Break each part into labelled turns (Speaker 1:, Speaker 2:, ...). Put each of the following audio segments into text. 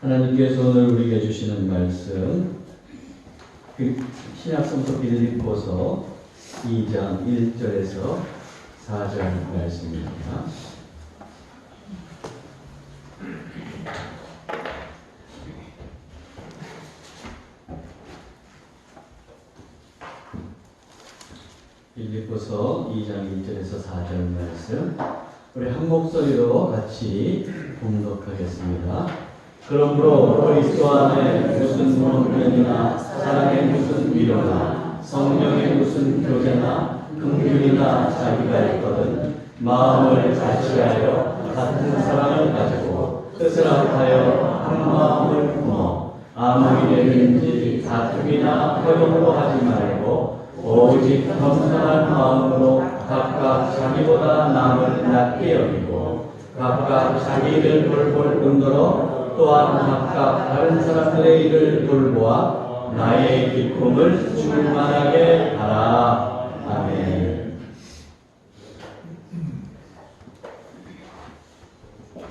Speaker 1: 하나님께서 오늘 우리에게 주시는 말씀 신약성서 빌립보서 2장 1절에서 4절 말씀입니다. 빌립보서 2장 1절에서 4절 말씀 우리 한 목소리로 같이 봉독하겠습니다. 그러므로 그리스도 안에 무슨 문면이나 사랑의 무슨 위로나 성령의 무슨 교제나 긍휼이나 자비가 있거든 마음을 같이하여 같은 사랑을 가지고 뜻을 합하여 한 마음을 품어 아무 일에든지 다툼이나 허용으로 하지 말고 오직 겸손한 마음으로 각각 자기보다 남을 낮게 여기고 각각 자기 일을 돌볼 뿐더러 또한 각각 다른 사람들의 일을 돌보아 나의 기쁨을 충만하게 하라. 아멘.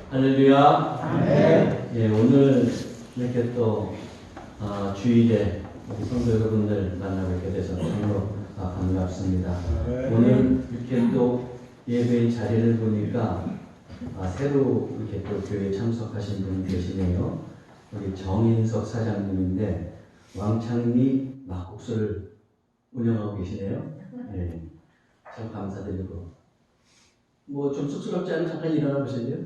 Speaker 1: 할렐루야. 아멘. 예, 오늘 이렇게 또 주일에 우리 성도 여러분들 만나뵙게 돼서 정말로 반갑습니다. 오늘 이렇게 또 예배의 자리를 보니까 새로 이렇게 또 교회에 참석하신 분이 계시네요. 우리 정인석 사장님인데 왕창리 막국수를 운영하고 계시네요. 네, 참 감사드리고 뭐 좀 쑥스럽지 않은 잠깐 일어나 보실래요?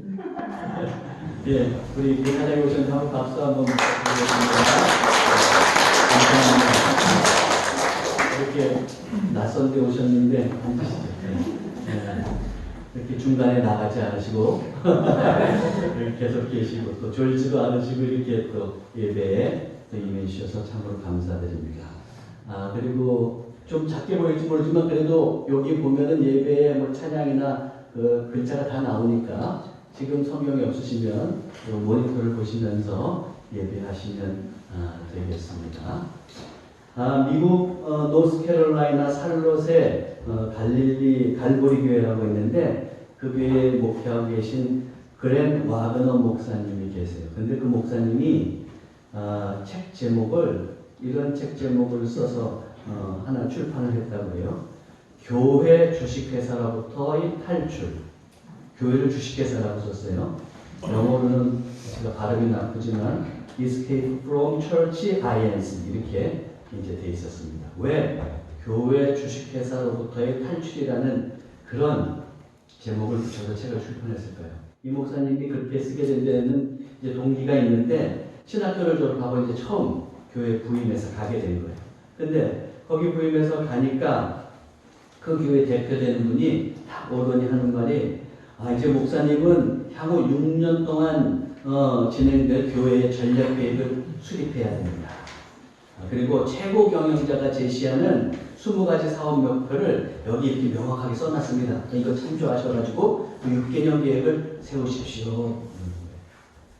Speaker 1: 예, 우리 사장님 오셨는데 한번 박수 한번 부탁드리겠습니다. 감사합니다. 이렇게 낯선 데 오셨는데 앉으시죠. 이렇게 중간에 나가지 않으시고 계속 계시고 또 졸지도 않으시고 이렇게 또 예배에 또 임해 주셔서 참으로 감사드립니다. 그리고 좀 작게 보일지 모르지만 그래도 여기 보면은 예배에 뭐 찬양이나 그 글자가 다 나오니까 지금 성경이 없으시면 모니터를 보시면서 예배하시면 되겠습니다. 미국 노스캐롤라이나 살롯의 갈릴리 갈보리 교회라고 있는데 그 교회에 목회하고 계신 그랜 와그너 목사님이 계세요. 근데 그 목사님이 책 제목을 이런 책 제목을 써서 하나 출판을 했다고 해요. 교회 주식회사로부터의 탈출. 교회를 주식회사라고 썼어요. 영어로는 제가 발음이 나쁘지만 Escape from Church Alliance 이렇게 이제 돼 있었습니다. 왜? 교회 주식회사로부터의 탈출이라는 그런 제목을 붙여서 책을 출판했을까요? 이 목사님이 그렇게 쓰게 된 데는 이제 동기가 있는데 신학교를 졸업하고 이제 처음 교회 부임해서 가게 된 거예요. 근데 거기 부임해서 가니까 그 교회 대표되는 분이 딱 오더니 하는 말이 이제 목사님은 향후 6년 동안 진행될 교회의 전략 계획을 수립해야 됩니다. 그리고 최고 경영자가 제시하는 20가지 사업 목표를 여기 이렇게 명확하게 써놨습니다. 이거 참조하셔가지고 6개년 계획을 세우십시오.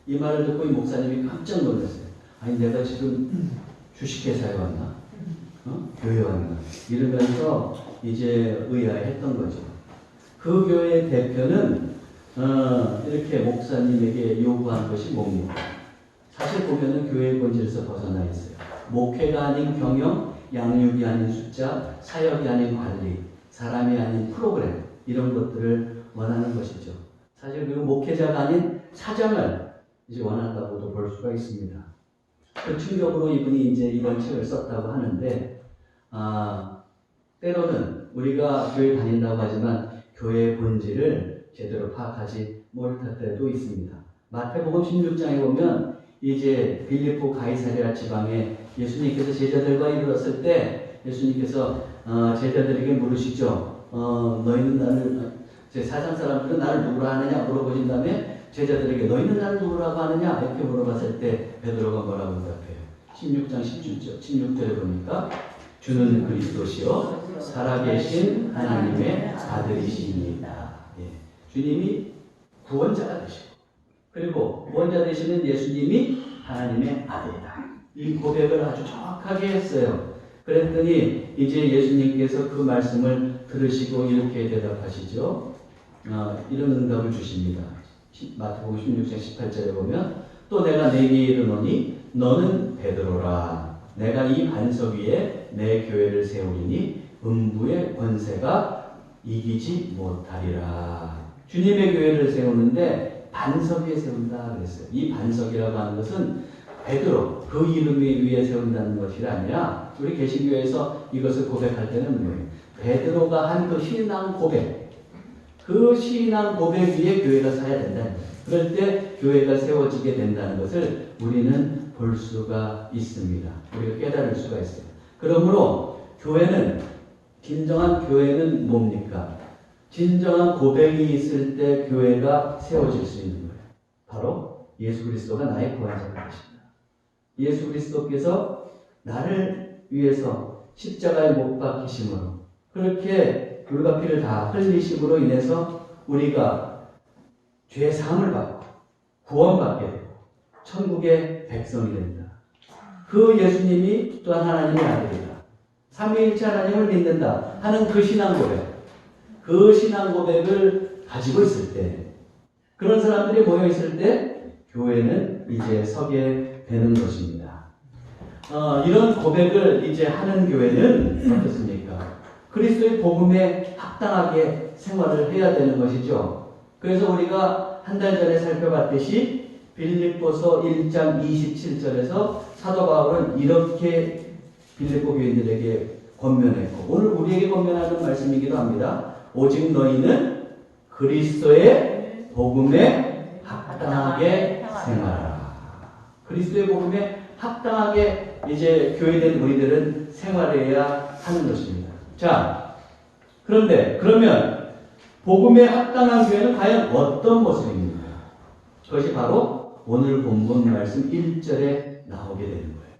Speaker 1: 이 말을 듣고 이 목사님이 깜짝 놀랐어요. 아니 내가 지금 주식회사에 왔나? 교회에 왔나? 이러면서 이제 의아해했던 거죠. 그 교회의 대표는 이렇게 목사님에게 요구한 것이 뭡니까? 사실 보면은 교회의 본질에서 벗어나 있어요. 목회가 아닌 경영, 양육이 아닌 숫자, 사역이 아닌 관리, 사람이 아닌 프로그램 이런 것들을 원하는 것이죠. 사실 그리고 목회자가 아닌 사장을 이제 원한다고도 볼 수가 있습니다. 그 충격으로 이분이 이제 이런 책을 썼다고 하는데 때로는 우리가 교회 다닌다고 하지만 교회의 본질을 제대로 파악하지 못할 때도 있습니다. 마태복음 16장에 보면 이제 빌립보 가이사랴 지방에 예수님께서 제자들과 이르렀을 때 예수님께서 제자들에게 물으시죠. 너희는 나를 사장 사람들은 나를 누구라 하느냐 물어보신 다음에 제자들에게 너희는 나를 누구라고 하느냐 이렇게 물어봤을 때 베드로가 뭐라고 대답해요? 16장 16절에 보니까 주는 그리스도시요 살아계신 하나님의 아들이시니이다. 주님이 구원자가 되시고 그리고 구원자 되시는 예수님이 하나님의 아들이다. 이 고백을 아주 정확하게 했어요. 그랬더니 이제 예수님께서 그 말씀을 들으시고 이렇게 대답하시죠. 이런 응답을 주십니다. 마태복음 16장 18절에 보면 또 내가 네게 이르노니 너는 베드로라. 내가 이 반석 위에 내 교회를 세우리니 음부의 권세가 이기지 못하리라. 주님의 교회를 세우는데 반석 위에 세운다 그랬어요. 이 반석이라고 하는 것은 베드로 그 이름 위에 세운다는 것이 아니라 우리 개신교에서 이것을 고백할 때는 뭐예요? 베드로가 한 그 신앙 고백, 그 신앙 고백 위에 교회가 서야 된다는 거예요. 그럴 때 교회가 세워지게 된다는 것을 우리는 볼 수가 있습니다. 우리가 깨달을 수가 있어요. 그러므로 교회는, 진정한 교회는 뭡니까? 진정한 고백이 있을 때 교회가 세워질 수 있는 거예요. 바로 예수 그리스도가 나의 구원자가 되십니다. 예수 그리스도께서 나를 위해서 십자가에 못 박히심으로, 그렇게 물과 피를 다 흘리심으로 인해서 우리가 죄 사함을 받고 구원받게 되고 천국의 백성이 된다. 그 예수님이 또한 하나님의 아들이다. 삼위일체 하나님을 믿는다 하는 그 신앙 고백, 그 신앙 고백을 가지고 있을 때, 그런 사람들이 모여 있을 때 교회는 이제 서게 되는 것입니다. 이런 고백을 이제 하는 교회는 어떻습니까? 그리스도의 복음에 합당하게 생활을 해야 되는 것이죠. 그래서 우리가 한 달 전에 살펴봤듯이 빌립보서 1장 27절에서 사도 바울은 이렇게 빌립보 교인들에게 권면했고, 오늘 우리에게 권면하는 말씀이기도 합니다. 오직 너희는 그리스도의 복음에 합당하게 생활하라. 그리스도의 복음에 합당하게 이제 교회된 우리들은 생활해야 하는 것입니다. 자, 그러면 복음에 합당한 교회는 과연 어떤 모습입니까? 그것이 바로 오늘 본문 말씀 1절에 나오게 되는 거예요.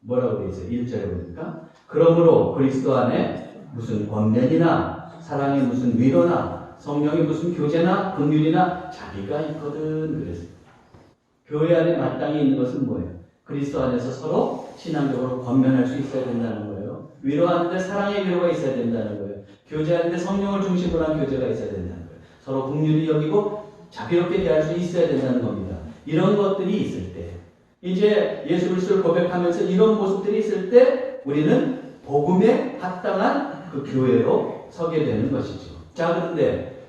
Speaker 1: 뭐라고 되어 있어요? 1절에 보니까 그러므로 그리스도 안에 무슨 권면이나 사랑의 무슨 위로나 성령의 무슨 교제나 긍휼이나 자비가 있거든 그랬어요. 교회 안에 마땅히 있는 것은 뭐예요? 그리스도 안에서 서로 신앙적으로 권면할 수 있어야 된다는 거예요. 위로하는데 사랑의 위로가 있어야 된다는 거예요. 교제하는데 성령을 중심으로 한 교제가 있어야 된다는 거예요. 서로 긍휼히 여기고 자비롭게 대할 수 있어야 된다는 겁니다. 이런 것들이 있을 때, 이제 예수 그리스도를 고백하면서 이런 모습들이 있을 때 우리는 복음에 합당한 그 교회로 서게 되는 것이죠. 자, 그런데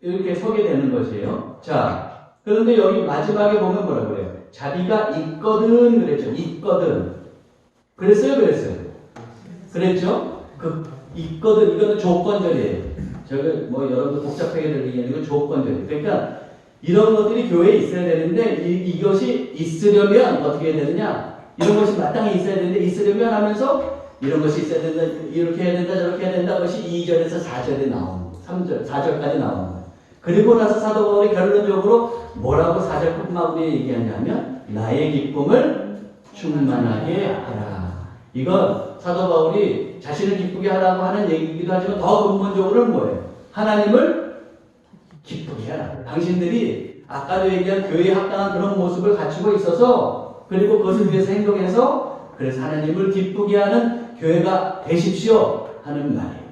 Speaker 1: 이렇게 서게 되는 것이에요. 자, 그런데 여기 마지막에 보면 뭐라고 그래요? 자비가 있거든 그랬죠. 있거든. 그랬어요? 그랬죠? 있거든, 이거는 조건절이에요. 여러분들 복잡하게 들리기에는 이건 조건절이에요. 그러니까 이런 것들이 교회에 있어야 되는데 이것이 있으려면 어떻게 해야 되느냐? 이런 것이 마땅히 있어야 되는데 있으려면 하면서 이런 것이 있어야 된다, 이렇게 해야 된다, 저렇게 해야 된다. 그것이 2절에서 4절에 나오는 거예요. 3절, 4절까지 나오는 거예요. 그리고 나서 사도 바울이 결론적으로 뭐라고 4절 끝마무리에 얘기하냐면 나의 기쁨을 충만하게 하라. 이건 사도 바울이 자신을 기쁘게 하라고 하는 얘기이기도 하지만 더 근본적으로는 뭐예요? 하나님을 기쁘게 하라. 당신들이 아까도 얘기한 교회에 합당한 그런 모습을 갖추고 있어서, 그리고 그것을 위해서 행동해서 그래서 하나님을 기쁘게 하는 교회가 되십시오 하는 말이에요.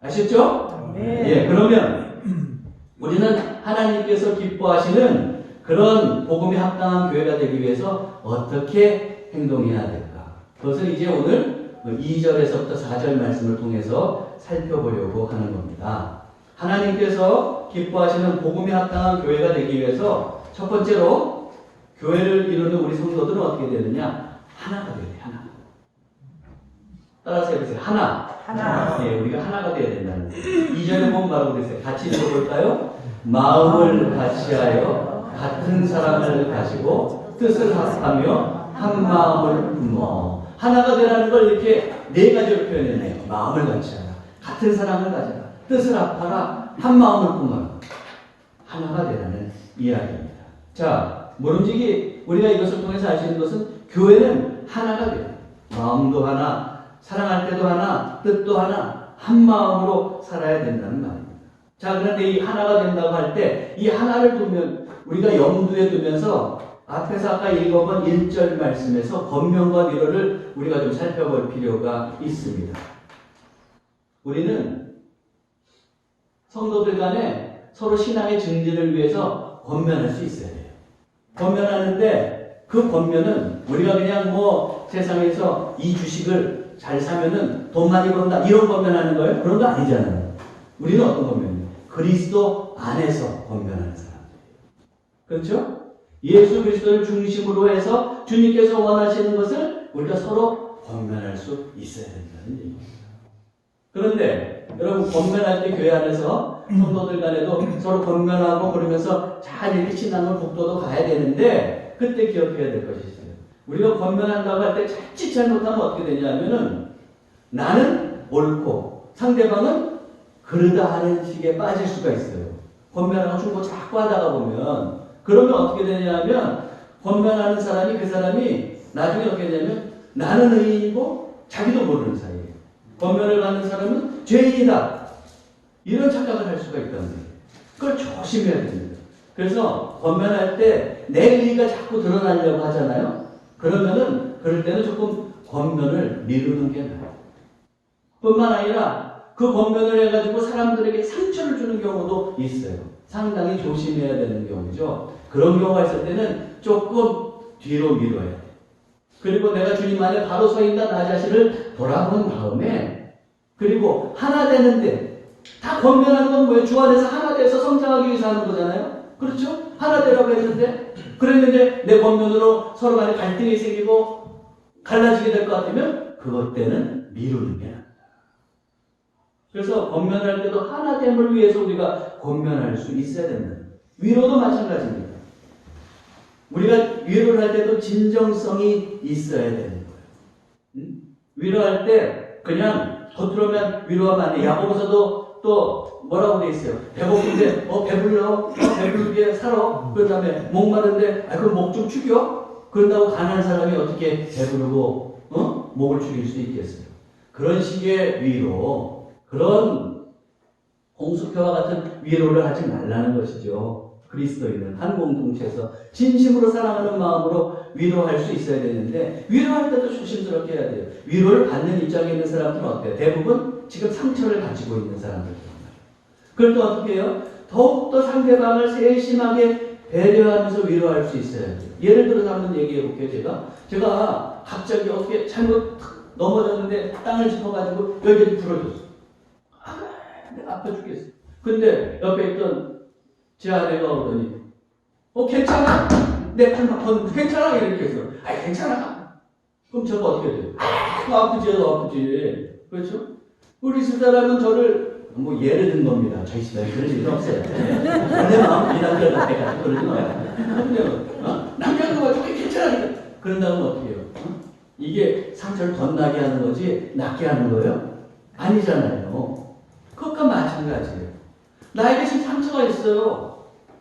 Speaker 1: 아셨죠?
Speaker 2: 네.
Speaker 1: 예, 그러면 우리는 하나님께서 기뻐하시는 그런 복음에 합당한 교회가 되기 위해서 어떻게 행동해야 될까? 그것을 이제 오늘 2절에서부터 4절 말씀을 통해서 살펴보려고 하는 겁니다. 하나님께서 기뻐하시는 복음에 합당한 교회가 되기 위해서 첫 번째로 교회를 이루는 우리 성도들은 어떻게 되느냐? 하나가 되어야 돼요. 하나. 따라서 해보세요. 하나. 네, 우리가 하나가 되어야 된다는 거예요. 2절에 보면 뭐라고 되세요? 같이 읽어볼까요? 마음을 같이하여 같은 사랑을 가지고 뜻을 합하며 한 마음을 품어. 하나가 되라는 걸 이렇게 네 가지로 표현했네요. 마음을 같이하라, 같은 사랑을 가져라, 뜻을 합하라, 한 마음을 품어라. 하나가 되라는 이야기입니다. 자, 모름지기 우리가 이것을 통해서 알 수 있는 것은 교회는 하나가 돼요. 마음도 하나, 사랑할 때도 하나, 뜻도 하나, 한 마음으로 살아야 된다는 말입니다. 자, 그런데 이 하나가 된다고 할 때 이 하나를 두면 우리가 염두에 두면서 앞에서 아까 읽어본 1절 말씀에서 권면과 위로를 우리가 좀 살펴볼 필요가 있습니다. 우리는 성도들 간에 서로 신앙의 증진을 위해서 권면할 수 있어야 돼요. 권면하는데 그 권면은 우리가 그냥 뭐 세상에서 이 주식을 잘 사면은 돈 많이 번다 이런 권면하는 거예요? 그런 거 아니잖아요. 우리는 어떤 권면이에요? 그리스도 안에서 권면하는 사람들이에요. 그렇죠? 예수 그리스도를 중심으로 해서 주님께서 원하시는 것을 우리가 서로 권면할 수 있어야 된다는 얘기입니다. 그런데 여러분 권면할 때 교회 안에서 성도들 간에도 서로 권면하고 그러면서 잘 이렇게 신앙을 북돋아 가야 되는데 그때 기억해야 될 것이 있어요. 우리가 권면한다고 할 때 자칫 잘못하면 어떻게 되냐면은 나는 옳고 상대방은 그러다 하는 식에 빠질 수가 있어요. 권면하고 충고 자꾸 하다가 보면 그러면 어떻게 되냐면 권면하는 사람이 그 사람이 나중에 어떻게 되냐면 나는 의인이고 자기도 모르는 사이에 권면을 받는 사람은 죄인이다. 이런 착각을 할 수가 있다는 거예요. 그걸 조심해야 됩니다. 그래서 권면할 때 내 의의가 자꾸 드러나려고 하잖아요. 그러면은 그럴 때는 조금 권면을 미루는 게 나아요. 뿐만 아니라 그 권면을 해가지고 사람들에게 상처를 주는 경우도 있어요. 상당히 조심해야 되는 경우죠. 그런 경우가 있을 때는 조금 뒤로 미뤄야 돼요. 그리고 내가 주님 안에 바로 서 있다 나 자신을 돌아본 다음에 그리고 하나 되는데 다 권면하는 건 뭐예요? 주 안에서 하나 돼서 성장하기 위해서 하는 거잖아요. 그렇죠? 하나 되라고 했는데 그랬는데 내 권면으로 서로 간에 갈등이 생기고 갈라지게 될 것 같으면 그것 때는 미루는 게 낫다. 그래서 권면할 때도 하나됨을 위해서 우리가 권면할 수 있어야 된다. 위로도 마찬가지입니다. 우리가 위로를 할 때도 진정성이 있어야 되는 거예요. 위로할 때 그냥 겉으로만 위로하면 안 돼. 야고보서도 또 뭐라고 돼 있어요? 배고픈데 배불러? 배부르게 살아? 그 다음에 목마른데 그럼 목 좀 축여? 그런다고 가난한 사람이 어떻게 배부르고 목을 축일 수 있겠어요? 그런 식의 위로, 그런 홍수표와 같은 위로를 하지 말라는 것이죠. 그리스도인은 한 공동체에서 진심으로 사랑하는 마음으로 위로할 수 있어야 되는데 위로할 때도 조심스럽게 해야 돼요. 위로를 받는 입장에 있는 사람들은 어때요? 대부분 지금 상처를 가지고 있는 사람들이란 말이에요. 그럴 때 어떻게 해요? 더욱더 상대방을 세심하게 배려하면서 위로할 수 있어야 돼요. 예를 들어서 한번 얘기해 볼게요. 제가 갑자기 어떻게 잘못 넘어졌는데 땅을 짚어가지고 여기를 부러졌어. 내가 아파 죽겠어. 근데 옆에 있던 제 아내가 오더니 괜찮아? 내 팔만 건 괜찮아? 이렇게 해서 괜찮아. 그럼 저가 어떻게 돼요? 아프지 그렇죠? 우리 집사람은 저를 예를 든 겁니다. 저희 집사람이 그런 일은 없어요. 내 마음 이남편 앞에가지고 그러지 마요. 남편도 가지고 괜찮아. 그런 다음에 어떻게 해요? 이게 상처를 더 나게 하는 거지 낫게 하는 거예요? 아니잖아요. 그것과 마찬가지예요. 나에게 지금 상처가 있어요.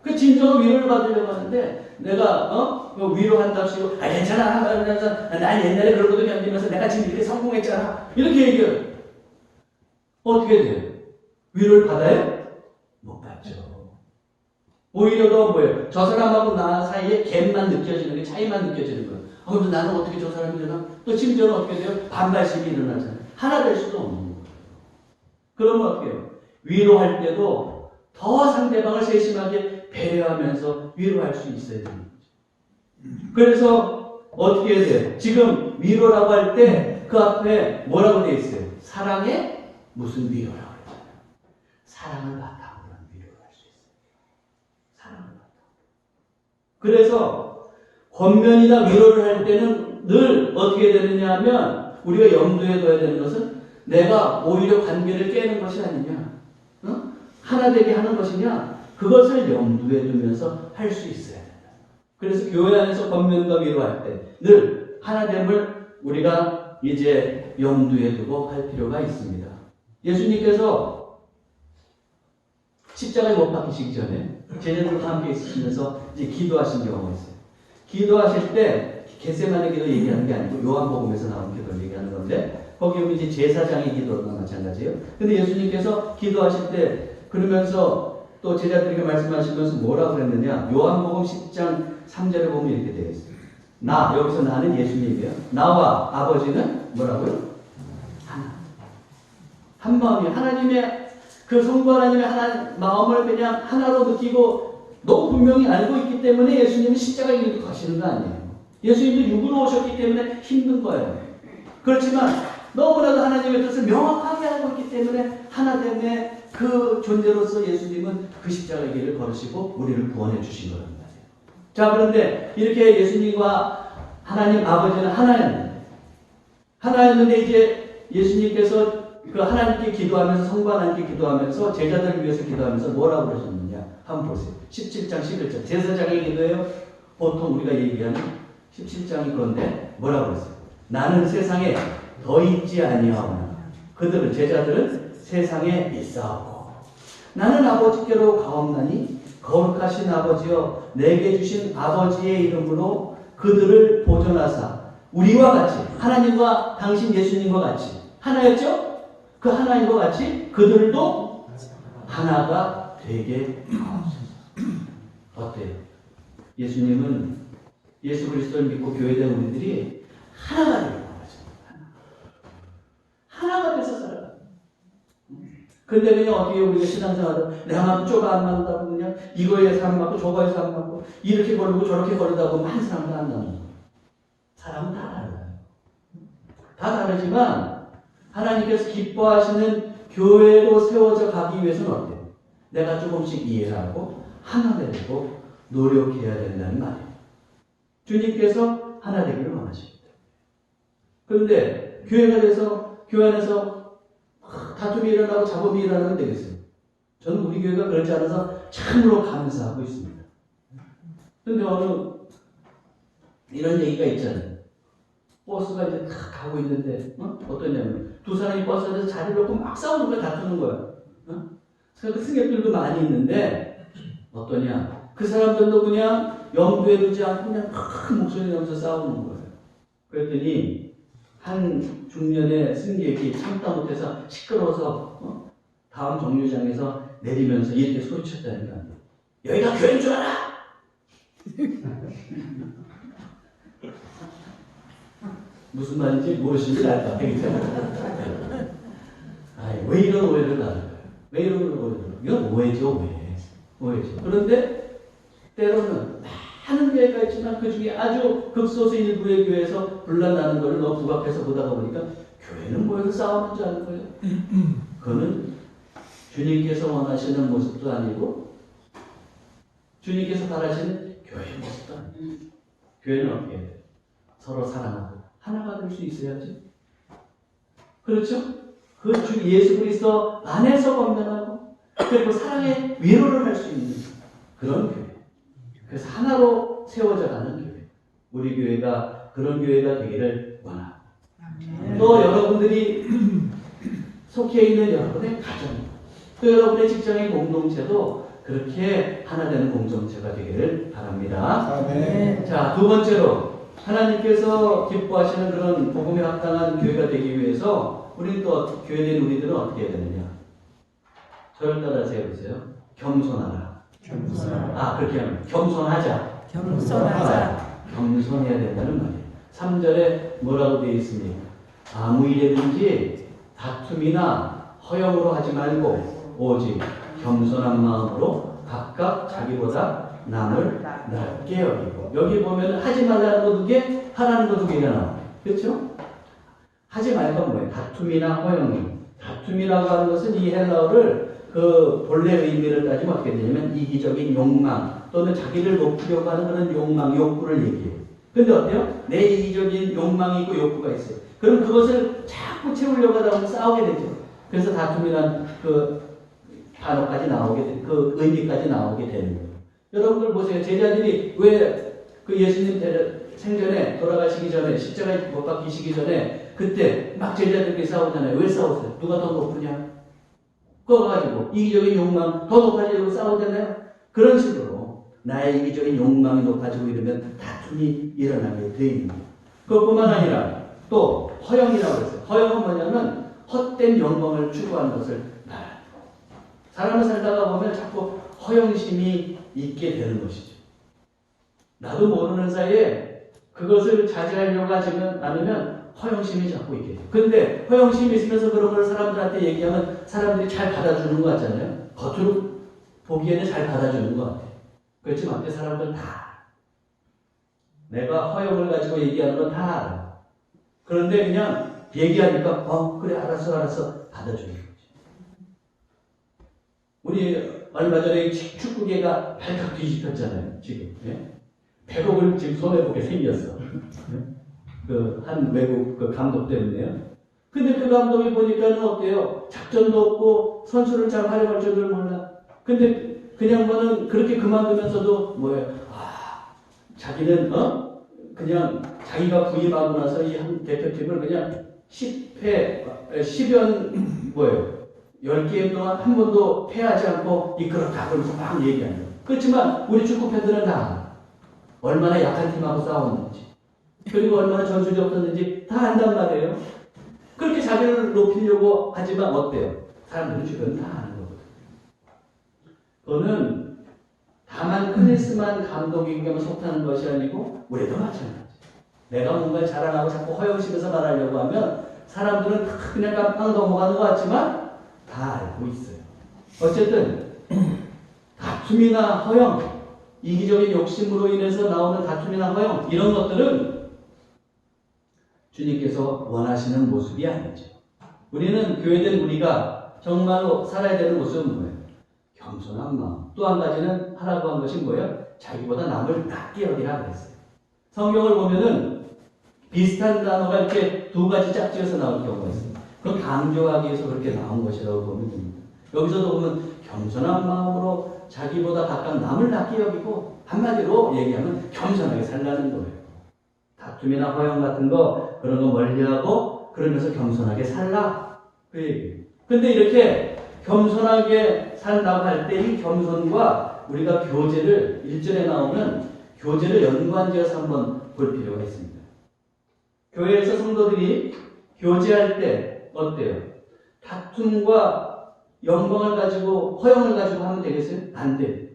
Speaker 1: 그 진정한 위로를 받으려고 하는데 내가 위로한답시고 괜찮아 하면서 난 옛날에 그런 것도 견디면서 내가 지금 이렇게 성공했잖아 이렇게 얘기해요. 어떻게 돼요? 위로를 받아요? 못 받죠. 오히려 더 뭐예요? 저 사람하고 나 사이에 갭만 느껴지는 게 차이만 느껴지는 거예요. 그럼 나는 어떻게 저 사람이 되나? 또 심지어는 어떻게 돼요? 반발심이 일어나잖아요. 하나 될 수도 없는 거예요. 그러면 어떻게 해요? 위로할 때도 더 상대방을 세심하게 배려하면서 위로할 수 있어야 되는 거죠. 그래서 어떻게 해야 돼요? 지금 위로라고 할 때 그 앞에 뭐라고 되어 있어요? 사랑의 무슨 위로라고 했잖아요. 사랑을 바탕으로 한 위로를 할 수 있어요. 사랑을 바탕으로. 그래서 권면이나 위로를 할 때는 늘 어떻게 되느냐 하면 우리가 염두에 둬야 되는 것은 내가 오히려 관계를 깨는 것이 아니냐, 하나 되게 하는 것이냐, 그것을 염두에 두면서 할 수 있어야 된다. 그래서 교회 안에서 권면과 위로할 때 늘 하나됨을 우리가 이제 염두에 두고 할 필요가 있습니다. 예수님께서 십자가에 못 박히시기 전에 제자들과 함께 있으시면서 이제 기도하신 경우가 있어요. 기도하실 때 겟세마네 기도 얘기하는 게 아니고 요한복음에서 나온 기도를 얘기하는 건데 거기 보면 이제 제사장의 기도나 마찬가지예요. 근데 예수님께서 기도하실 때 그러면서 또 제자들에게 말씀하시면서 뭐라고 그랬느냐? 요한복음 10장 3절에 보면 이렇게 되어 있어요. 여기서 나는 예수님이에요. 나와 아버지는 뭐라고요? 하나. 한 마음이 하나님의 그 성부 하나님의 하나 마음을 그냥 하나로 느끼고 너무 분명히 알고 있기 때문에 예수님이 십자가의 길을 가시는 거 아니에요. 예수님도 육으로 오셨기 때문에 힘든 거예요. 그렇지만 너무나도 하나님의 뜻을 명확하게 알고 있기 때문에 하나됨의 그 존재로서 예수님은 그 십자가의 길을 걸으시고 우리를 구원해 주신 거란 말이에요. 자, 그런데 이렇게 예수님과 하나님 아버지는 하나였는데 이제 예수님께서 그 하나님께 기도하면서 성부 하나님께 기도하면서 제자들을 위해서 기도하면서 뭐라고 그러셨느냐 한번 보세요. 17장 11절 제사장의 기도예요. 보통 우리가 얘기하는 17장이 그런데 뭐라고 그랬어요? 나는 세상에 더 있지 아니하오나 그들은 제자들은 세상에 있사오고 나는 아버지께로 가옵나니 거룩하신 아버지여 내게 주신 아버지의 이름으로 그들을 보존하사 우리와 같이 하나님과 당신 예수님과 같이 하나였죠? 그 하나인 것 같이 그들도 하나가 되게 하옵소서. 어때요? 예수님은 예수 그리스도를 믿고 교회된 우리들이 하나가 되는 거죠. 하나가 돼서 살아요. 근데 그냥 어떻게 우리가 신앙생활을 내가 좁아 안 맞다고 그냥 이거에서 안 맞고 저거에서 안 맞고 이렇게 걸리고 저렇게 걸리다 보면 한 사람도 안 나는 거예요. 사람은 다 달라요. 다 다르지만 하나님께서 기뻐하시는 교회로 세워져 가기 위해서는 어때요? 내가 조금씩 이해하고 하나 되고 노력해야 된다는 말이에요. 주님께서 하나 되기를 원하십니다. 그런데 교회가 돼서 교회 안에서 다툼이 일어나고 잡음이 일어나면 되겠어요. 저는 우리 교회가 그렇지 않아서 참으로 감사하고 있습니다. 그런데 어느 이런 얘기가 있잖아요. 버스가 이제 탁 가고 있는데 어떠냐면 두 사람이 버스 안에서 자리를 놓고 막 싸우는 거야. 다투는 거야. 그 승객들도 많이 있는데 어떠냐. 그 사람들도 그냥 염두에 두지 않고 그냥 큰 목소리 내면서 싸우는 거예요. 그랬더니 한 중년의 승객이 참다 못해서 시끄러워서 다음 정류장에서 내리면서 이렇게 소리쳤다니까. 여기가 교회인 줄 알아? 무슨 말인지 모르시는지 알 것 같아요. 왜 이런 오해를 나는 거예요? 왜 이런 오해를? 이건 오해죠, 오해죠. 그런데 때로는 많은 교회가 있지만 그 중에 아주 극소수 일부의 교회에서 분란나는 것을 너무 부각해서 보다가 보니까 교회는 모여서 싸우는 줄 아는 거예요. 그거는 주님께서 원하시는 모습도 아니고 주님께서 바라시는 교회의 모습도 아니에요. 교회는 어떻게 해야 돼요? 서로 사랑하고 하나가 될 수 있어야지. 그렇죠? 그 주 예수 그리스도 안에서 건강하고 그리고 사랑의 위로를 할 수 있는 그런 교회. 그래서 하나로 세워져 가는 교회. 우리 교회가 그런 교회가 되기를 원합니다. 또 여러분들이 속해 있는 여러분의 가정, 또 여러분의 직장의 공동체도 그렇게 하나 되는 공동체가 되기를 바랍니다.
Speaker 2: 아멘.
Speaker 1: 자, 두 번째로 하나님께서 기뻐하시는 그런 복음에 합당한 교회가 되기 위해서 우리는 또 교회된 우리들은 어떻게 해야 되느냐? 저를 따라서 해보세요. 겸손하라. 그렇게 하면 겸손하자. 겸손해야 된다는 말이에요. 3절에 뭐라고 되어 있습니까? 아무 일에든지 다툼이나 허영으로 하지 말고 오직 겸손한 마음으로 각각 자기보다 남을 낮게 여기고. 여기 보면 하지 말라는 거 두 개, 하라는 거 두 개가 나와요. 그렇죠? 하지 말고 뭐예요? 다툼이나 허영이. 다툼이라고 하는 것은 이 헬라어를 그 본래 의미를 따지면 어떻게 되냐면 이기적인 욕망 또는 자기를 높이려고 하는 그런 욕망, 욕구를 얘기해요. 근데 어때요? 내 이기적인 욕망이 있고 욕구가 있어요. 그럼 그것을 자꾸 채우려고 하다 보면 싸우게 되죠. 그래서 다툼이란 그 단어까지 나오게 돼, 그 의미까지 나오게 되는 거예요. 여러분들 보세요. 제자들이 왜 그 예수님 생전에 돌아가시기 전에 십자가에 못 박히시기 전에 그때 막 제자들끼리 싸우잖아요. 왜 싸웠어요? 누가 더 높으냐? 그거 가지고 이기적인 욕망 더 높아지려고 싸우잖아요. 그런 식으로 나의 이기적인 욕망이 높아지고 이러면 다툼이 일어나게 돼 있는 거예요. 그것뿐만 아니라 또 허영이라고 했어요. 허영은 뭐냐면 헛된 영광을 추구하는 것을 말합니다. 사람을 살다가 보면 자꾸 허영심이 있게 되는 것이죠. 나도 모르는 사이에 그것을 자제하려고 하지 않으면 허영심이 자꾸 있게 돼요. 근데 허영심이 있으면서 그런 걸 사람들한테 얘기하면 사람들이 잘 받아주는 것 같잖아요. 겉으로 보기에는 잘 받아주는 것 같아요. 그렇지만 앞에 사람들 다 알아. 내가 허영을 가지고 얘기하는 건 다 알아. 그런데 그냥 얘기하니까 그래 알았어 받아주는 거지. 우리 얼마 전에 축구계가 발칵 뒤집혔잖아요. 지금 100억을 지금 손해보게 생겼어. 그 한 외국 그 감독 때문에요. 근데 그 감독이 보니까는 어때요? 작전도 없고 선수를 잘 활용할 줄을 몰라. 근데 그냥 뭐는 그렇게 그만두면서도 뭐예요? 자기는 그냥 자기가 부임하고 나서 이 한 대표팀을 그냥 10연 뭐예요? 10게임 동안 한 번도 패하지 않고 이끌었다. 그러면서 막 얘기하는 거예요. 그렇지만 우리 축구 팬들은 다 얼마나 약한 팀하고 싸웠는지 그리고 얼마나 전술이 없었는지 다 안단 말이에요. 그렇게 자기를 높이려고 하지만 어때요? 사람들은 주변 다 아는 거거든요. 그거는 다만 크리스만 감독에게만 속하는 것이 아니고 우리도 마찬가지. 내가 뭔가 자랑하고 자꾸 허영심에서 말하려고 하면 사람들은 다 그냥 깜빡 넘어가는 것 같지만 다 알고 있어요. 어쨌든 다툼이나 허영, 이기적인 욕심으로 인해서 나오는 다툼이나 허영 이런 것들은 주님께서 원하시는 모습이 아니죠. 우리는 교회된 우리가 정말로 살아야 되는 모습은 뭐예요? 겸손한 마음. 또 한 가지는 하라고 한 것이 뭐예요? 자기보다 남을 낮게 여기라 그랬어요. 성경을 보면은 비슷한 단어가 이렇게 두 가지 짝지어서 나올 경우가 있습니다. 그건 강조하기 위해서 그렇게 나온 것이라고 보면 됩니다. 여기서도 보면 겸손한 마음으로 자기보다 가까운 남을 낮게 여기고 한마디로 얘기하면 겸손하게 살라는 거예요. 다툼이나 허영 같은 거 그런 거 멀리하고 그러면서 겸손하게 살라 그 얘기예요. 근데 이렇게 겸손하게 산다고 할 때 이 겸손과 우리가 교제를 1절에 나오는 교제를 연관지어서 한번 볼 필요가 있습니다. 교회에서 성도들이 교제할 때 어때요? 다툼과 영광을 가지고 허영을 가지고 하면 되겠어요? 안 돼요.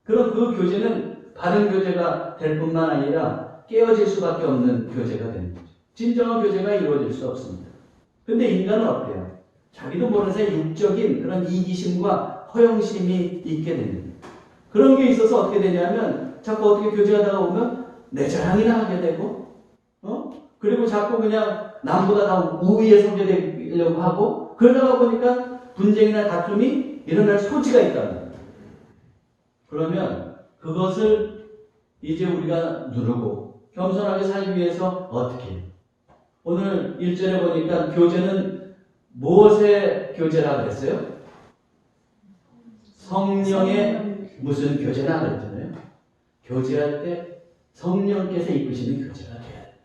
Speaker 1: 그럼 그 교제는 바른 교제가 될 뿐만 아니라 깨어질 수밖에 없는 교제가 되는 거죠. 진정한 교제가 이루어질 수 없습니다. 근데 인간은 어때요? 자기도 모르는 사이 육적인 그런 이기심과 허영심이 있게 됩니다. 그런 게 있어서 어떻게 되냐면 자꾸 어떻게 교제하다가 보면 내 자랑이나 하게 되고 그리고 자꾸 그냥 남보다 다 우위에 서게 되려고 하고 그러다가 보니까 분쟁이나 다툼이 일어날 소지가 있다는 거예요. 그러면 그것을 이제 우리가 누르고 겸손하게 살기 위해서 어떻게 해요? 오늘 1절에 보니까 교제는 무엇의 교제라 그랬어요? 성령의 무슨 교제나 그랬잖아요. 교제할 때 성령께서 이끄시는 교제가 돼야 된다.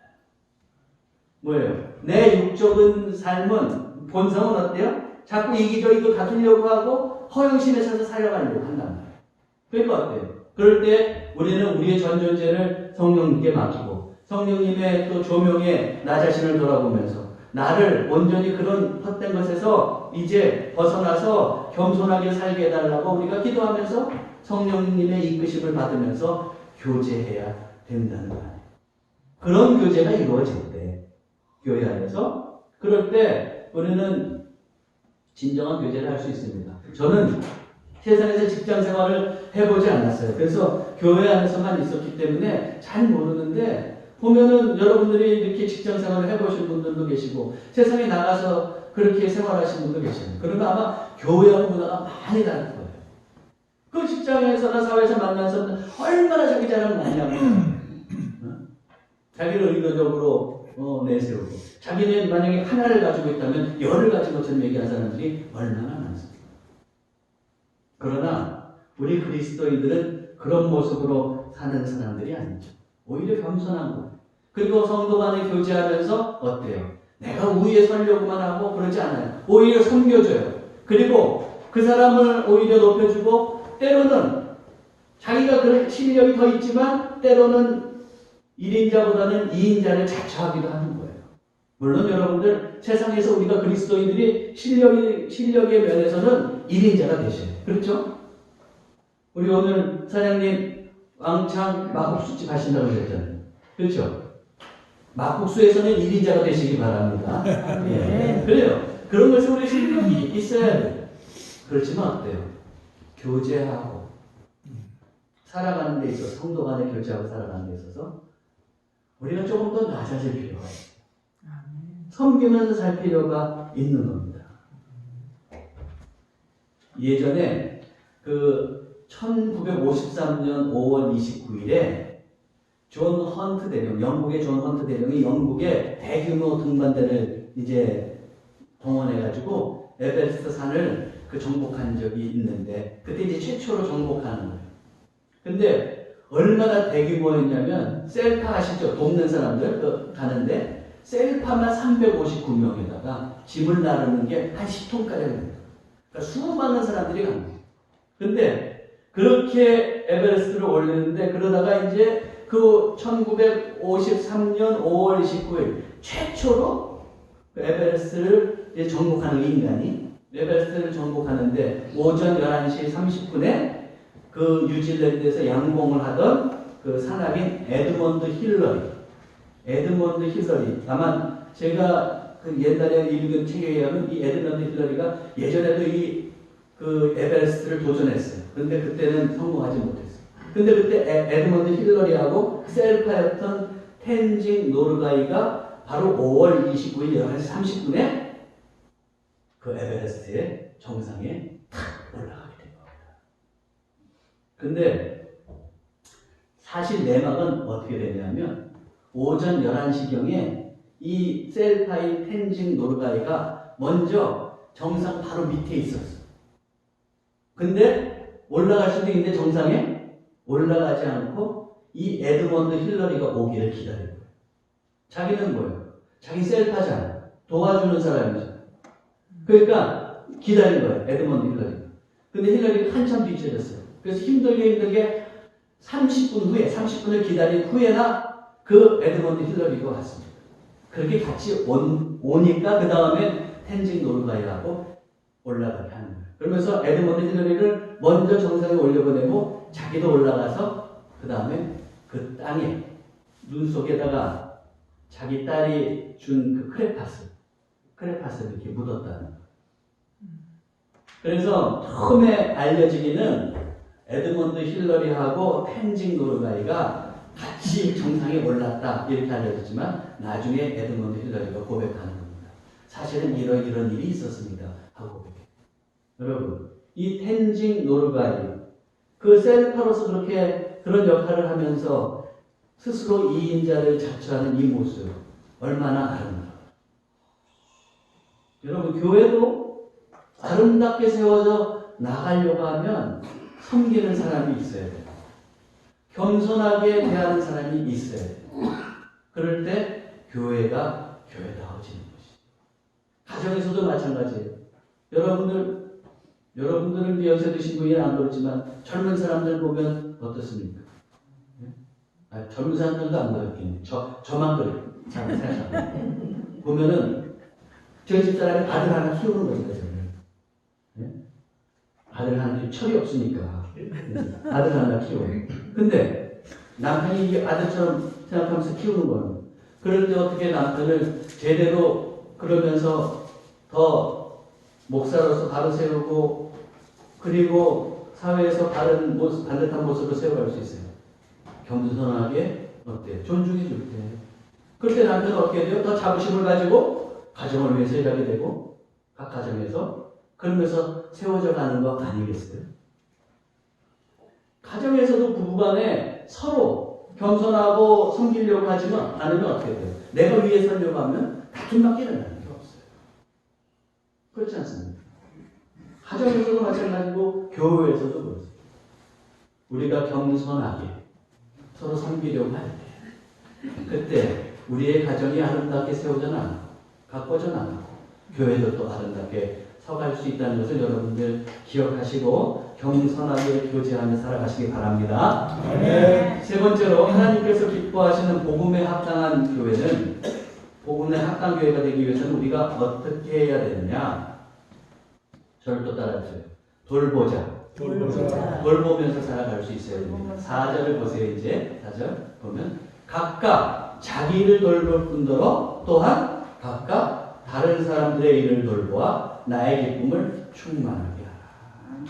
Speaker 1: 뭐예요? 내 육적인 삶은 본성은 어때요? 자꾸 이기적이고 다투려고 하고 허영심에 차서 살아가려고 한단 말이에요. 그러니까 어때요? 그럴 때 우리는 우리의 전 존재를 성령님께 맡기고 성령님의 또 조명에 나 자신을 돌아보면서 나를 온전히 그런 헛된 것에서 이제 벗어나서 겸손하게 살게 해달라고 우리가 기도하면서 성령님의 이끄심을 받으면서 교제해야 된다는 거 아니에요. 그런 교제가 이루어질 때 교회 안에서 그럴 때 우리는 진정한 교제를 할 수 있습니다. 저는 세상에서 직장 생활을 해보지 않았어요. 그래서 교회 안에서만 있었기 때문에 잘 모르는데 보면은 여러분들이 이렇게 직장 생활을 해보신 분들도 계시고 세상에 나가서 그렇게 생활하신 분도 계시고 그러면 아마 교회하고 문화가 많이 다를 거예요. 그 직장에서나 사회에서 만나서 얼마나 자기 자랑 많이 하고 자기를 의도적으로 내세우고 자기는 만약에 하나를 가지고 있다면 열을 가진 것처럼 얘기하는 사람들이 얼마나 많습니까? 그러나 우리 그리스도인들은 그런 모습으로 사는 사람들이 아니죠. 오히려 겸손한 거예요. 그리고 성도 간에 교제하면서 어때요? 내가 우위에 서려고만 하고 그러지 않아요. 오히려 섬겨줘요. 그리고 그 사람을 오히려 높여주고 때로는 자기가 그런 실력이 더 있지만 때로는 1인자보다는 2인자를 자처하기도 하는 거예요. 물론 여러분들 세상에서 우리가 그리스도인들이 실력의 면에서는 1인자가 되셔요. 그렇죠? 우리 오늘 사장님 왕창 막국수집 하신다고 그랬잖아요. 그렇죠? 막국수에서는 1인자가 되시기 바랍니다. 예. 그래요. 그런 것이 우리 실력이 있어야 돼요. 그렇지만 어때요? 교제하고 살아가는 데 있어서, 성도 간에 교제하고 살아가는 데 있어서 우리가 조금 더 낮아질 필요가 있어요. 섬기면서 살 필요가 있는 겁니다. 예전에 그 1953년 5월 29일에 존 헌트 대령, 영국의 존 헌트 대령이 영국의 대규모 등반대를 이제 동원해가지고 에베레스트 산을 그 정복한 적이 있는데, 그때 이제 최초로 정복하는 거예요. 근데 얼마나 대규모였냐면, 셀파 아시죠? 돕는 사람들 가는데 셀파만 359명에다가 짐을 나르는 게 한 10톤가량 됩니다. 그러니까 수많은 사람들이 간 거예요. 근데 그렇게 에베레스트를 올리는데, 그러다가 이제 그 1953년 5월 29일 최초로 그 에베레스트를 이제 정복하는 인간이 에베레스트를 정복하는데, 오전 11시 30분에 그 뉴질랜드에서 양봉을 하던 그 산악인 에드먼드 힐러리, 아마 제가 그 옛날에 읽은 책에 의하면 이 에드먼드 힐러리가 예전에도 이 그 에베레스트를 도전했어요. 그런데 그때는 성공하지 못했어요. 근데 그때 에드먼드 힐러리하고 셀파였던 텐징 노르가이가 바로 5월 29일 11시 30분에 그 에베레스트의 정상에 탁 올라가게 된 겁니다. 근데 사실 내막은 어떻게 되냐면, 오전 11시경에 이 셀파인 텐징 노르가이가 먼저 정상 바로 밑에 있었어. 근데 올라갈 수도 있는데 정상에 올라가지 않고 이 에드먼드 힐러리가 오기를 기다린 거예요. 자기는 뭐예요? 자기 셀파잖아. 도와주는 사람이죠. 그러니까 기다린 거예요. 에드먼드 힐러리. 근데 힐러리가 한참 뒤쳐졌어요. 그래서 힘들게 30분을 기다린 후에나 그 에드먼드 힐러리가 왔습니다. 그렇게 같이 오니까 그 다음에 텐징 노르가이하고 올라가게 하는 거예요. 그러면서 에드먼드 힐러리를 먼저 정상에 올려보내고 자기도 올라가서 그 다음에 그 땅에 눈 속에다가 자기 딸이 준 그 크레파스를 이렇게 묻었다는 거예요. 그래서 처음에 알려지기는 에드먼드 힐러리하고 텐징 노르가이가 같이 정상에 올랐다 이렇게 알려졌지만, 나중에 에드먼드 힐러리가 고백하는 겁니다. 사실은 이런 일이 있었습니다 하고 고백해요. 여러분, 이 텐징 노르가이 그 셀파로서 그렇게 그런 역할을 하면서 스스로 2인자를 자처하는 이 모습 얼마나 아름다워요. 여러분, 교회도 아름답게 세워져 나가려고 하면 섬기는 사람이 있어야 돼요. 겸손하게 대하는 사람이 있어야 돼요. 그럴 때 교회가 교회다워지는 것이죠. 가정에서도 마찬가지예요. 여러분들은 연세 드신 분이 안 그렇지만 젊은 사람들 보면 어떻습니까? 젊은 사람들도 안 그렇겠네. 저만 그래요. 잘 생각. 보면은 저희 집 사람이 아들 하나 키우는 겁니다. 아들 하나 키우고 철이 없으니까 아들 하나 키워요. 근데 남편이 이게 아들처럼 생각하면서 키우는 거예요. 그럴 때 어떻게 남편을 제대로 그러면서 더 목사로서 바로 세우고, 그리고 사회에서 반듯한 모습을 세워갈 수 있어요. 겸손하게 어때요? 존중해 줄 때. 그럴 때 남편은 어떻게 돼요? 더 자부심을 가지고 가정을 위해서 일하게 되고, 각 가정에서 그러면서 세워져 가는 거 아니겠어요? 가정에서도 부부간에 서로 겸손하고 섬기려고 하지만 않으면 어떻게 돼요? 내가 위에 서려고 하면 다툼밖에 일어나는 게 없어요. 그렇지 않습니까? 가정에서도 마찬가지고 교회에서도 그렇습니다. 우리가 겸손하게 서로 섬기려고 할 때, 그때 우리의 가정이 아름답게 세워져 나가고 가꿔져 나가고 교회도 또 아름답게 서갈 수 있다는 것을 여러분들 기억하시고 겸손하게 교제하며 살아가시기 바랍니다. 네. 세 번째로, 하나님께서 기뻐하시는 복음에 합당한 교회는, 복음에 합당한 교회가 되기 위해서는 우리가 어떻게 해야 되느냐? 저를 또 따라해주세요. 돌보면서 살아갈 수 있어야 됩니다. 4절을 보세요. 이제 4절 보면 각각 자기 일을 돌볼 뿐더러 또한 각각 다른 사람들의 일을 돌보아 나의 기쁨을 충만하게 하라.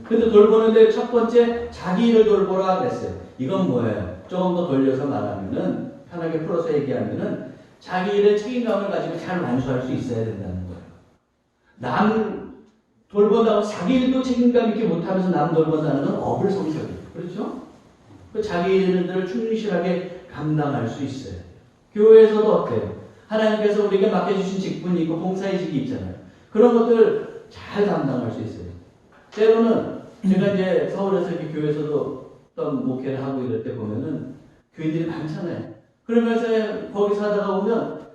Speaker 1: 근데 돌보는데 첫 번째 자기 일을 돌보라 그랬어요. 이건 뭐예요? 조금 더 돌려서 말하면은, 편하게 풀어서 얘기하면은 자기 일의 책임감을 가지고 잘 완수할 수 있어야 된다는 거예요. 남 돌본다고 자기 일도 책임감 있게 못하면서 남 돌본다는 건 어불성설이에요. 그렇죠? 그 자기 일들을 충실하게 감당할 수 있어요. 교회에서도 어때요? 하나님께서 우리에게 맡겨주신 직분이 있고 봉사의식이 있잖아요. 그런 것들 잘 감당할 수 있어요. 때로는 제가 이제 서울에서 이렇게 교회에서도 어떤 목회를 하고 이럴 때 보면은 교인들이 많잖아요. 그러면서 거기서 하다가 보면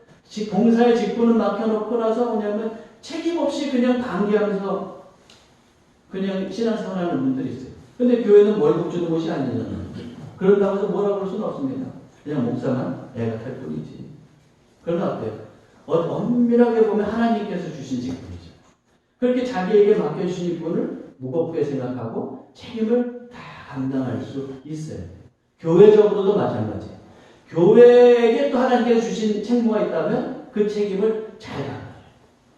Speaker 1: 봉사의 직분을 맡겨놓고 나서 뭐냐면 책임 없이 그냥 방기하면서 그냥 신앙생활하는 분들이 있어요. 근데 교회는 월급 주는 곳이 아니잖아요. 그런다고 해서 뭐라고 할 수는 없습니다. 그냥 목사만 애가 탈 뿐이지. 그러나 어때요? 엄밀하게 보면 하나님께서 주신 직분이죠. 그렇게 자기에게 맡겨주신 직분을 무겁게 생각하고 책임을 다 감당할 수 있어요. 교회적으로도 마찬가지예요. 교회에게 또 하나님께서 주신 책무가 있다면 그 책임을 잘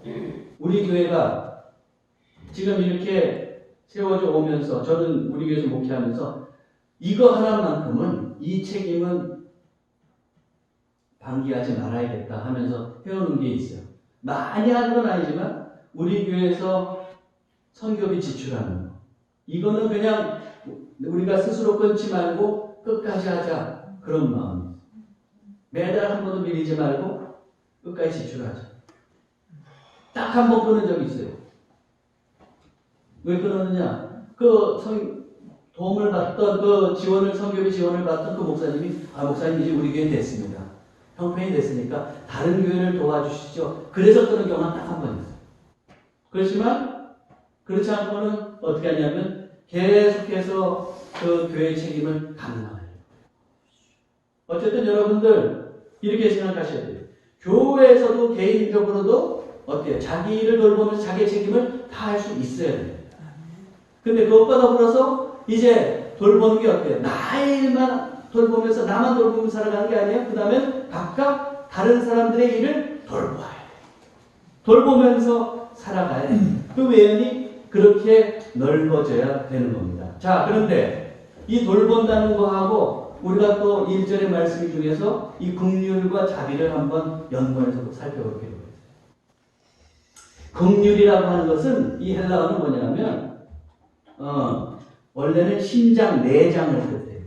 Speaker 1: 감당해요. 우리 교회가 지금 이렇게 세워져 오면서 저는 우리 교회에서 목회하면서 이거 하나만큼은 이 책임은 방기하지 말아야겠다 하면서 해오는 게 있어요. 많이 하는 건 아니지만 우리 교회에서 선교비 지출하는 거. 이거는 그냥 우리가 스스로 끊지 말고 끝까지 하자. 그런 마음이에요. 매달 한 번도 밀리지 말고 끝까지 지출하자. 딱 한 번 끊은 적이 있어요. 왜 끊었느냐? 도움을 받던 선교비 지원을 받던 그 목사님이, 목사님 이제 우리 교회 됐습니다. 형편이 됐으니까 다른 교회를 도와주시죠. 그래서 끊은 경우는 딱 한 번 있어요. 그렇지만 그렇지 않고는 어떻게 하냐면 계속해서 그 교회의 책임을 감당해요. 어쨌든 여러분들 이렇게 생각하셔야 돼요. 교회에서도 개인적으로도 어때요? 자기 일을 돌보면서 자기의 책임을 다 할 수 있어야 돼요. 근데 그것과 더불어서 이제 돌보는 게 어때요? 나의 일만 돌보면서 나만 돌보면서 살아가는 게 아니에요. 그 다음에 각각 다른 사람들의 일을 돌보아야 돼요. 돌보면서 살아가야 돼요. 그 외연이 그렇게 넓어져야 되는 겁니다. 자, 그런데 이 돌본다는 거하고 우리가 또 1절의 말씀 중에서 이 긍휼과 자비를 한번 연관해서 살펴보도록 해요. 긍휼이라고 하는 것은 이 헬라어는 뭐냐면 원래는 심장, 내장을 뜻해요.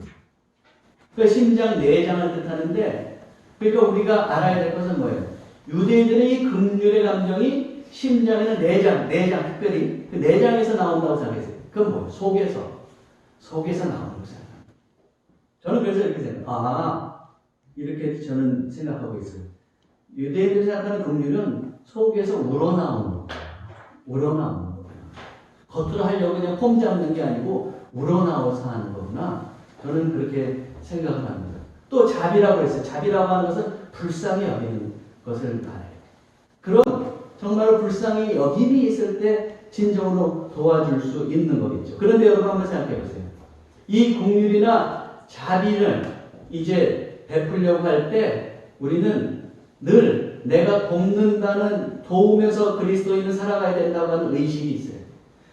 Speaker 1: 그 심장, 내장을 뜻하는데 그러니까 우리가 알아야 될 것은 뭐예요? 유대인들의 이 긍휼의 감정이 심장에는 내장, 특별히 그 내장에서 나온다고 생각했어요. 그건 뭐예요? 속에서 나오는 거잖아요. 저는 그래서 이렇게 생각해요. 이렇게 저는 생각하고 있어요. 유대인들이 생각하는 긍휼은 속에서 우러나오는 거예요. 우러나오는 거구나. 겉으로 하려고 그냥 폼 잡는 게 아니고 우러나와서 하는 거구나. 저는 그렇게 생각을 합니다. 또 자비라고 했어요. 자비라고 하는 것은 불쌍히 여기는 것을 말해요. 그런 정말로 불쌍히 여김이 있을 때 진정으로 도와줄 수 있는 거겠죠. 그런데 여러분 한번 생각해 보세요. 이 긍휼이나 자비를 이제 베풀려고 할 때 우리는 늘 내가 돕는다는, 도우면서 그리스도인을 살아가야 된다고 하는 의식이 있어요.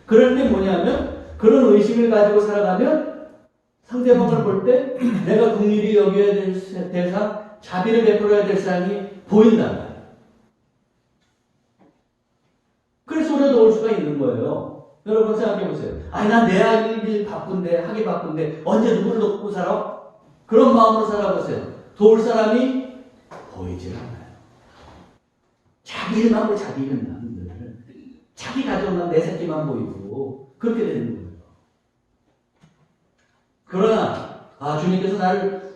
Speaker 1: 그럴 때 뭐냐면 그런 의식을 가지고 살아가면 상대방을 볼 때 내가 긍휼히 여겨야 될 대상, 자비를 베풀어야 될 사람이 보인단 말이에요. 그래서 우리가 도울 수가 있는 거예요. 여러분 생각해 보세요. 난 내 하기 바쁜데 언제 누구를 돕고 살아? 그런 마음으로 살아보세요. 도울 사람이 보이질 않아요. 자기 일만 보고 자기 일만 자기 가정만 내 새끼만 보이고 그렇게 되는 거예요. 그러나 주님께서 나를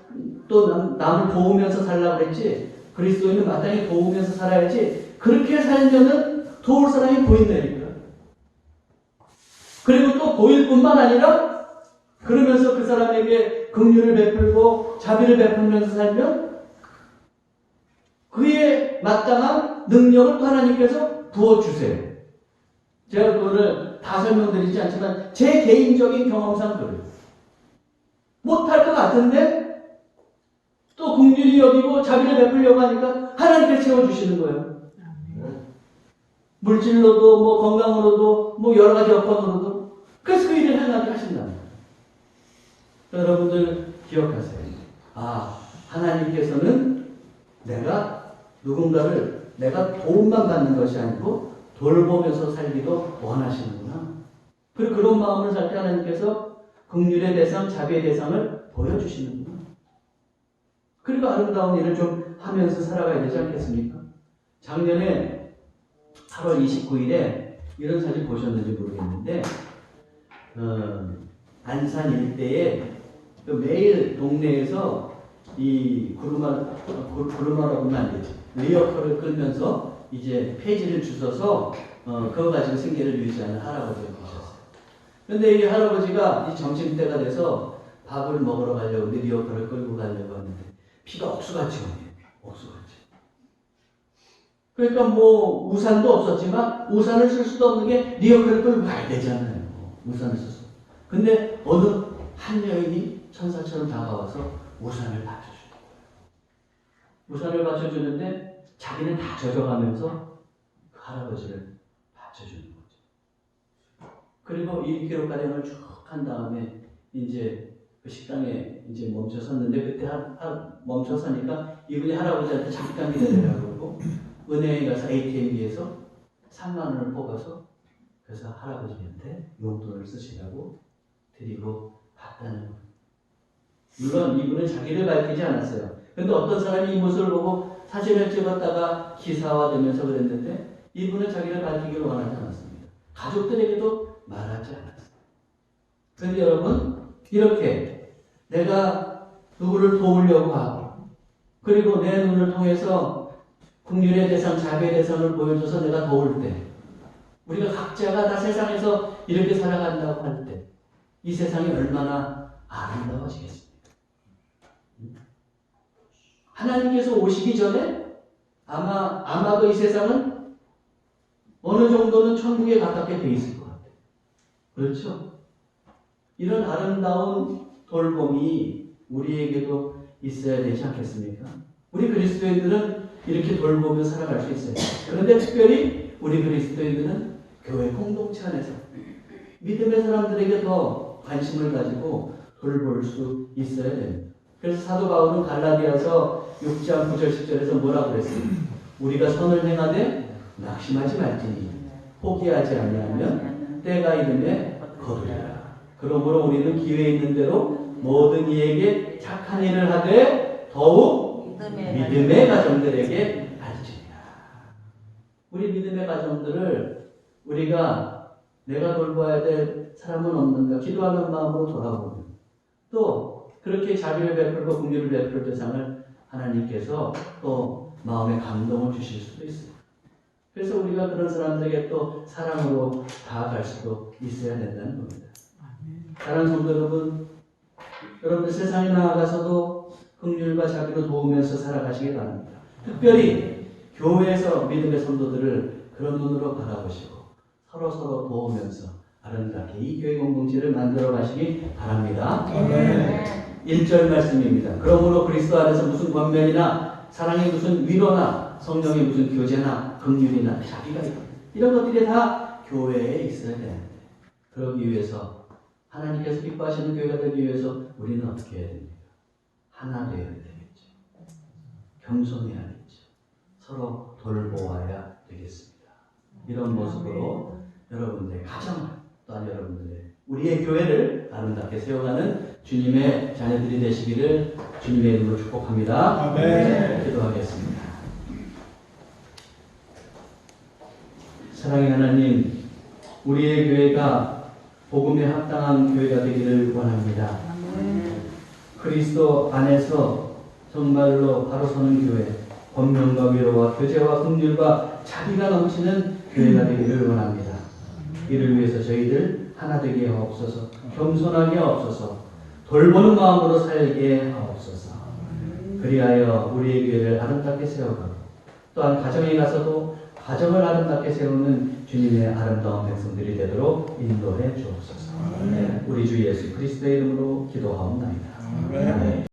Speaker 1: 또 남을 도우면서 살라고 그랬지, 그리스도인은 마땅히 도우면서 살아야지, 그렇게 살면은 도울 사람이 보인다니까. 그리고 또 보일 뿐만 아니라 그러면서 그 사람에게 긍휼을 베풀고 자비를 베풀면서 살면 그에 마땅한 능력을 또 하나님께서 부어주세요. 제가 그거를 다 설명드리지 않지만 제 개인적인 경험상 그래요. 못할 것 같은데 또 긍휼히 여기고 자비를 베풀려고 하니까 하나님께서 채워주시는 거예요. 물질로도 뭐 건강으로도 뭐 여러 가지 여건으로도. 그래서 그 일을 행하게 하신답니다. 여러분들 기억하세요. 하나님께서는 내가 누군가를 내가 도움만 받는 것이 아니고 돌보면서 살기도 원하시는구나. 그리고 그런 마음을 살 때 하나님께서 긍휼의 대상, 자비의 대상을 보여주시는구나. 그리고 아름다운 일을 좀 하면서 살아가야 되지 않겠습니까? 작년에 8월 29일에 이런 사진 보셨는지 모르겠는데 안산 일대에 매일 동네에서 이 구루마라고 하면 안 되지. 리어커를 끌면서 이제 폐지를 주워서 그거 가지고 생계를 유지하는 할아버지가 계셨어요. 근데 이 할아버지가 이 점심때가 돼서 밥을 먹으러 가려고 리어커를 끌고 가려고 하는데 비가 억수같이 오네요. 억수같이. 그러니까 뭐 우산도 없었지만 우산을 쓸 수도 없는 게 리어커를 끌고 가야 되잖아요. 우산을 쓸 수. 근데 어느 한 여인이 천사처럼 다가와서 우산을 받쳐주는 거예요. 우산을 받쳐주는데 자기는 다 젖어가면서 그 할아버지를 받쳐주는 거죠. 그리고 1km가량을 쭉 한 다음에 이제 그 식당에 이제 멈춰 섰는데 그때 멈춰 서니까 이분이 할아버지한테 잠깐 기다리라고 그러고 은행에 가서 ATM기에서 3만 원을 뽑아서 그래서 할아버지한테 용돈을 쓰시라고 드리고 갔다는 거예요. 물론 이분은 자기를 밝히지 않았어요. 근데 어떤 사람이 이 모습을 보고 사진을 찍었다가 기사화되면서 그랬는데 이분은 자기를 밝히기를 원하지 않았습니다. 가족들에게도 말하지 않았어요. 그런데 여러분 이렇게 내가 누구를 도우려고 하고 그리고 내 눈을 통해서 긍휼의 대상, 자비의 대상을 보여줘서 내가 도울 때 우리가 각자가 다 세상에서 이렇게 살아간다고 할 때 이 세상이 얼마나 아름다워지겠습니까? 하나님께서 오시기 전에 아마도 이 세상은 어느 정도는 천국에 가깝게 돼 있을 것 같아요. 그렇죠? 이런 아름다운 돌봄이 우리에게도 있어야 되지 않겠습니까? 우리 그리스도인들은 이렇게 돌보며 살아갈 수 있어요. 그런데 특별히 우리 그리스도인들은 교회 공동체 안에서 믿음의 사람들에게 더 관심을 가지고 돌볼 수 있어야 됩니다. 그래서 사도 바울은 갈라디아서 6장 9절 10절에서 뭐라고 그랬어요? 우리가 선을 행하되 낙심하지 말지니 포기하지 아니하면 때가 이름에 거두리라. 그러므로 우리는 기회 있는 대로 모든 이에게 착한 일을 하되 더욱 믿음의 가정들에게 가르치리라. 우리 믿음의 가정들을 우리가 내가 돌봐야 될 사람은 없는가 기도하는 마음으로 돌아보면 또 그렇게 자비를 베풀고 긍휼을 베풀 대상을 하나님께서 또 마음에 감동을 주실 수도 있어요. 그래서 우리가 그런 사람들에게 또 사랑으로 다가갈 수도 있어야 된다는 겁니다. 사랑하는 성도 여러분, 여러분들 세상에 나아가서도 긍휼과 자비로 도우면서 살아가시기 바랍니다. 특별히 교회에서 믿음의 성도들을 그런 눈으로 바라보시고 서로 도우면서 아름답게 이 교회 공동체를 만들어 가시기 바랍니다. 1절 말씀입니다. 그러므로 그리스도 안에서 무슨 권면이나 사랑의 무슨 위로나 성령의 무슨 교제나 긍휼이나 자비가 이런 것들이 다 교회에 있어야 되는데 그러기 위해서 하나님께서 기뻐하시는 교회가 되기 위해서 우리는 어떻게 해야 됩니까? 하나 되어야 되겠죠. 겸손해야겠죠. 서로 돌보아야 되겠습니다. 이런 모습으로 여러분들의 가정을 또한 여러분들의 우리의 교회를 아름답게 세워가는 주님의 자녀들이 되시기를 주님의 이름으로 축복합니다. 아멘. 기도하겠습니다. 사랑의 하나님, 우리의 교회가 복음에 합당한 교회가 되기를 원합니다. 그리스도 안에서 정말로 바로 서는 교회, 권면과 위로와 교제와 긍휼과 자비가 넘치는 교회가 되기를 원합니다. 이를 위해서 저희들 하나 되게 하옵소서, 겸손하게 하옵소서, 돌보는 마음으로 살게 하옵소서. 그리하여 우리의 교회를 아름답게 세워가고 또한 가정에 가서도 가정을 아름답게 세우는 주님의 아름다운 백성들이 되도록 인도해 주옵소서. 우리 주 예수 그리스도의 이름으로 기도하옵나이다. 아멘.